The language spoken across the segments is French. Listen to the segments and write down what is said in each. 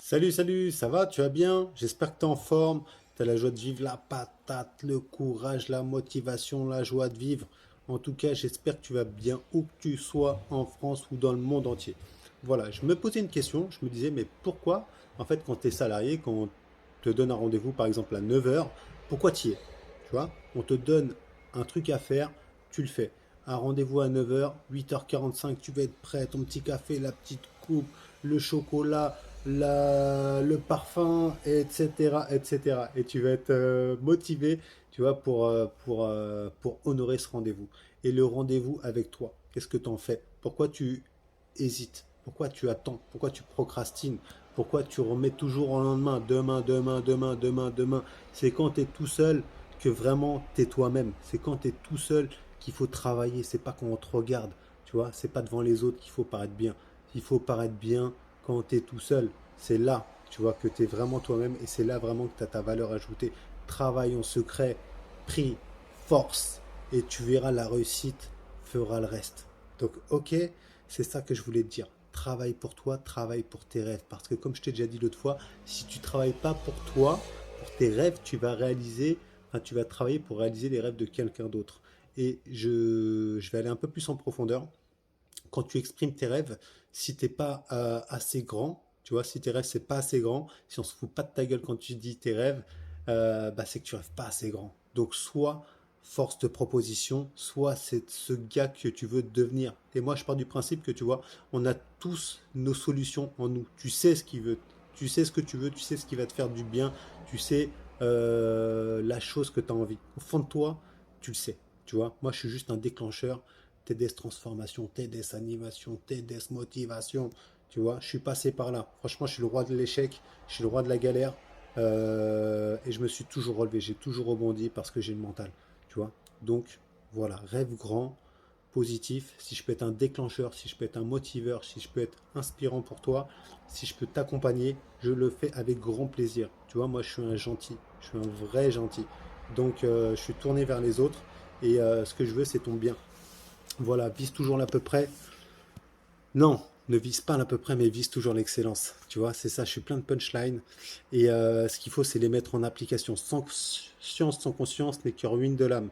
Salut, salut, ça va, tu vas bien? J'espère que tu es en forme, tu as la joie de vivre, la patate, le courage, la motivation, la joie de vivre. En tout cas, j'espère que tu vas bien où que tu sois en France ou dans le monde entier. Voilà, je me posais une question, je me disais, mais pourquoi, en fait, quand tu es salarié, quand on te donne un rendez-vous, par exemple, à 9 heures, pourquoi tu y es? Tu vois, on te donne un truc à faire, tu le fais. Un rendez-vous à 9 heures, 8h45, tu vas être prêt, ton petit café, la petite coupe, le chocolat, le parfum, etc., etc. Et tu vas être motivé, tu vois, pour honorer ce rendez-vous. Et le rendez-vous avec toi, qu'est-ce que tu en fais? Pourquoi tu hésites? Pourquoi tu attends? Pourquoi tu procrastines? Pourquoi tu remets toujours au lendemain? Demain, demain, demain, demain, demain. C'est quand tu es tout seul que vraiment tu es toi-même. C'est quand tu es tout seul qu'il faut travailler. C'est pas quand on te regarde, tu vois. C'est pas devant les autres qu'il faut paraître bien. Il faut paraître bien quand tu es tout seul. C'est là, tu vois, que tu es vraiment toi-même et c'est là vraiment que tu as ta valeur ajoutée. Travaille en secret, prie, force et tu verras la réussite fera le reste. Donc, ok, c'est ça que je voulais te dire. Travaille pour toi, travaille pour tes rêves. Parce que comme je t'ai déjà dit l'autre fois, si tu travailles pas pour toi, pour tes rêves, tu vas réaliser, enfin, tu vas travailler pour réaliser les rêves de quelqu'un d'autre. Et je vais aller un peu plus en profondeur. Quand tu exprimes tes rêves, si t'es pas assez grand, tu vois, si tes rêves c'est pas assez grand, si on se fout pas de ta gueule quand tu dis tes rêves, bah, c'est que tu rêves pas assez grand. Donc soit force de proposition, soit c'est ce gars que tu veux devenir. Et moi je pars du principe que tu vois, on a tous nos solutions en nous. Tu sais ce qu'il veut, tu sais ce que tu veux, tu sais ce qui va te faire du bien, tu sais la chose que tu as envie. Au fond de toi, tu le sais. Tu vois, moi je suis juste un déclencheur. TDS transformation, TDS animation, TDS motivation. Tu vois, je suis passé par là. Franchement, je suis le roi de l'échec, je suis le roi de la galère. Et je me suis toujours relevé, j'ai toujours rebondi parce que j'ai le mental. Tu vois, donc voilà, rêve grand, positif. Si je peux être un déclencheur, si je peux être un motiveur, si je peux être inspirant pour toi, si je peux t'accompagner, je le fais avec grand plaisir. Tu vois, moi je suis un gentil, je suis un vrai gentil. Donc je suis tourné vers les autres et ce que je veux c'est ton bien. Voilà, vise toujours l'à peu près. Non, ne vise pas l'à peu près, mais vise toujours l'excellence. Tu vois, c'est ça, je suis plein de punchlines. Et ce qu'il faut, c'est les mettre en application. Sans science, sans conscience, n'est que ruine de l'âme.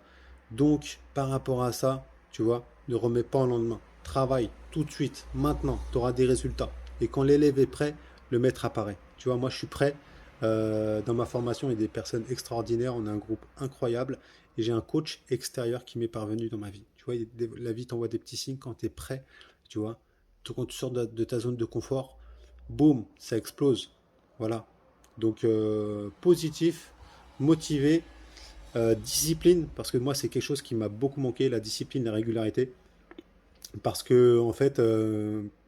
Donc, par rapport à ça, tu vois, ne remets pas au lendemain. Travaille tout de suite, maintenant, tu auras des résultats. Et quand l'élève est prêt, le maître apparaît. Tu vois, moi, je suis prêt. Dans ma formation, il y a des personnes extraordinaires. On a un groupe incroyable. Et j'ai un coach extérieur qui m'est parvenu dans ma vie. Tu vois, la vie t'envoie des petits signes quand tu es prêt. Tu vois, quand tu sors de ta zone de confort, boum, ça explose. Voilà. Donc positif, motivé, discipline, parce que moi c'est quelque chose qui m'a beaucoup manqué, la discipline, la régularité. Parce que en fait,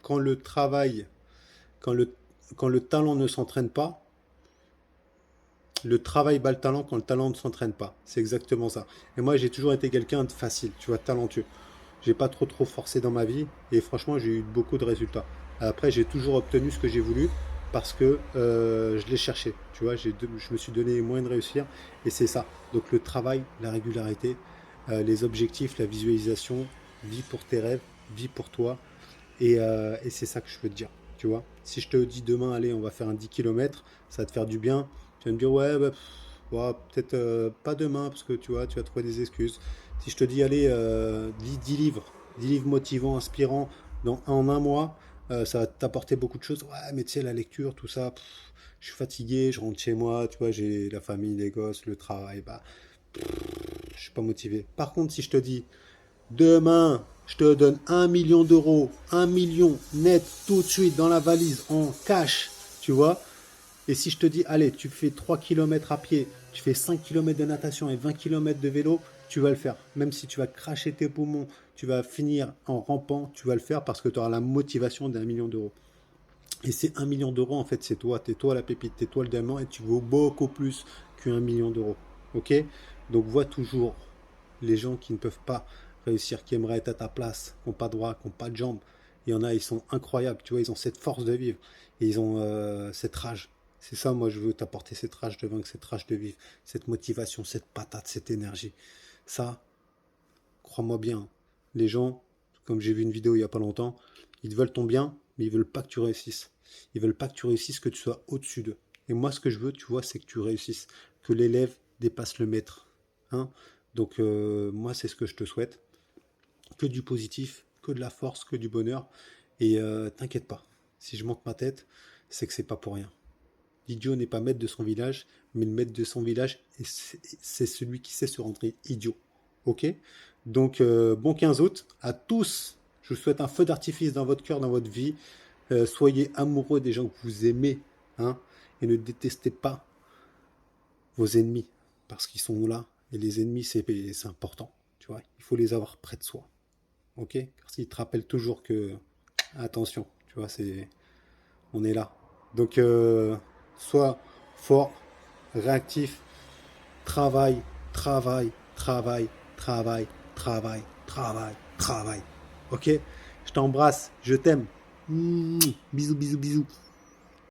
quand le travail, quand le, quand le talent ne s'entraîne pas, le travail bat le talent quand le talent ne s'entraîne pas. C'est exactement ça. Et moi j'ai toujours été quelqu'un de facile, tu vois, talentueux. J'ai pas trop forcé dans ma vie et franchement j'ai eu beaucoup de résultats. Après j'ai toujours obtenu ce que j'ai voulu parce que je l'ai cherché. Tu vois, je me suis donné les moyens de réussir et c'est ça. Donc le travail, la régularité, les objectifs, la visualisation, vie pour tes rêves, vie pour toi et c'est ça que je veux te dire. Tu vois, si je te dis demain, allez, on va faire un 10 km, ça va te faire du bien. Tu vas me dire, ouais, bah, ouais, peut-être pas demain, parce que tu vois, tu vas trouver des excuses. Si je te dis, allez, lis 10 livres, 10 livres motivants, inspirants, en un mois, ça va t'apporter beaucoup de choses. Ouais, mais tu sais, la lecture, tout ça, je suis fatigué, je rentre chez moi, tu vois, j'ai la famille, les gosses, le travail, bah, je suis pas motivé. Par contre, si je te dis, demain, je te donne 1 million d'euros, 1 million net tout de suite dans la valise en cash, tu vois. Et si je te dis, allez, tu fais 3 km à pied, tu fais 5 km de natation et 20 km de vélo, tu vas le faire. Même si tu vas cracher tes poumons, tu vas finir en rampant, tu vas le faire parce que tu auras la motivation d'1 million d'euros. Et ces 1 million d'euros, en fait, c'est toi. T'es toi la pépite, t'es toi le diamant et tu vaux beaucoup plus qu'1 million d'euros. Ok. Donc vois toujours les gens qui ne peuvent pas réussir, qui aimeraient être à ta place, qui n'ont pas de bras, qui n'ont pas de jambes. Il y en a, ils sont incroyables. Tu vois, ils ont cette force de vivre. Et ils ont cette rage. C'est ça, moi, je veux t'apporter cette rage de vaincre, cette rage de vivre, cette motivation, cette patate, cette énergie. Ça, crois-moi bien, les gens, comme j'ai vu une vidéo il n'y a pas longtemps, ils veulent ton bien, mais ils veulent pas que tu réussisses. Ils veulent pas que tu réussisses, que tu sois au-dessus d'eux. Et moi, ce que je veux, tu vois, c'est que tu réussisses, que l'élève dépasse le maître. Hein. Donc, moi, c'est ce que je te souhaite. Que du positif, que de la force, que du bonheur. Et t'inquiète pas, si je monte ma tête, c'est que c'est pas pour rien. L'idiot n'est pas maître de son village, mais le maître de son village, c'est celui qui sait se rendre idiot. Ok. Donc, bon 15 août à tous. Je vous souhaite un feu d'artifice dans votre cœur, dans votre vie. Soyez amoureux des gens que vous aimez, hein, et ne détestez pas vos ennemis, parce qu'ils sont là. Et les ennemis, c'est important. Tu vois, il faut les avoir près de soi. Ok. Car s'ils te rappellent toujours que, attention, tu vois, on est là. Donc, sois fort, réactif, travail, travail, travail, travail, travail, travail, travail. Ok? Je t'embrasse, je t'aime. Bisous, bisous, bisous.